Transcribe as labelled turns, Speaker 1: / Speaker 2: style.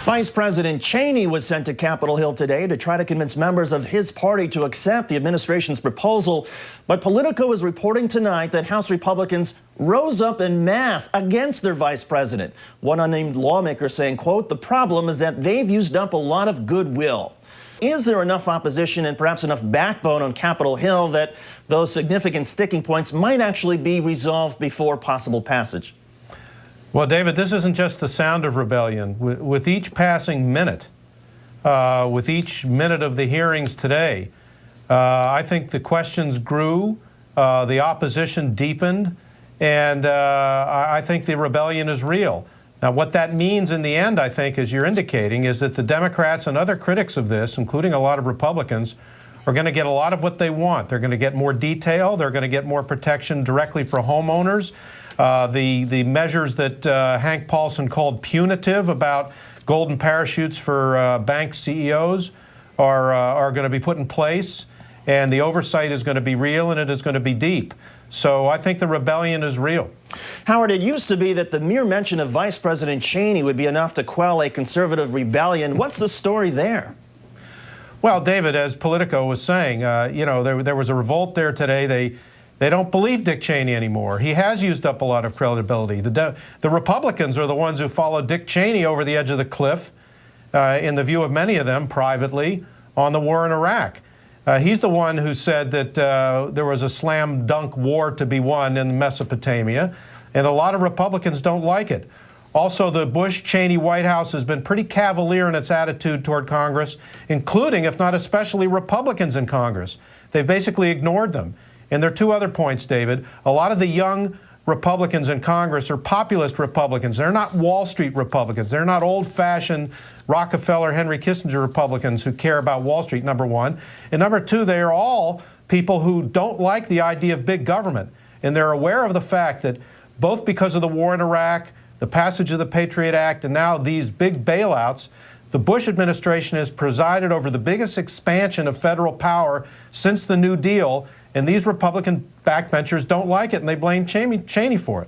Speaker 1: Vice President Cheney was sent to Capitol Hill today to try to convince members of his party to accept the administration's proposal. But Politico is reporting tonight that House Republicans rose up en masse against their vice president. One unnamed lawmaker saying, quote, "The problem is that they've used up a lot of goodwill." Is there enough opposition and perhaps enough backbone on Capitol Hill that those significant sticking points might actually be resolved before possible passage?
Speaker 2: Well, David, this isn't just the sound of rebellion. With each passing minute, with each minute of the hearings today, I think the questions grew, the opposition deepened, and I think the rebellion is real. Now, what that means in the end, I think, as you're indicating, is that the Democrats and other critics of this, including a lot of Republicans, are going to get a lot of what they want. They're going to get more detail. They're going to get more protection directly for homeowners. The measures that Hank Paulson called punitive about golden parachutes for bank CEOs are going to be put in place, and the oversight is going to be real and it is going to be deep. So I think the rebellion is real.
Speaker 1: Howard, it used to be that the mere mention of Vice President Cheney would be enough to quell a conservative rebellion. What's the story there?
Speaker 2: Well, David, as Politico was saying, you know, there was a revolt there today. They don't believe Dick Cheney anymore. He has used up a lot of credibility. The Republicans are the ones who followed Dick Cheney over the edge of the cliff, in the view of many of them privately, on the war in Iraq. He's the one who said that there was a slam dunk war to be won in Mesopotamia, and a lot of Republicans don't like it. Also, the Bush-Cheney White House has been pretty cavalier in its attitude toward Congress, including, if not especially, Republicans in Congress. They've basically ignored them. And there are two other points, David. A lot of the young Republicans in Congress are populist Republicans. They're not Wall Street Republicans. They're not old-fashioned Rockefeller, Henry Kissinger Republicans who care about Wall Street, number one. And number two, they are all people who don't like the idea of big government. And they're aware of the fact that both because of the war in Iraq, the passage of the Patriot Act, and now these big bailouts, the Bush administration has presided over the biggest expansion of federal power since the New Deal, and these Republican backbenchers don't like it, and they blame Cheney for it.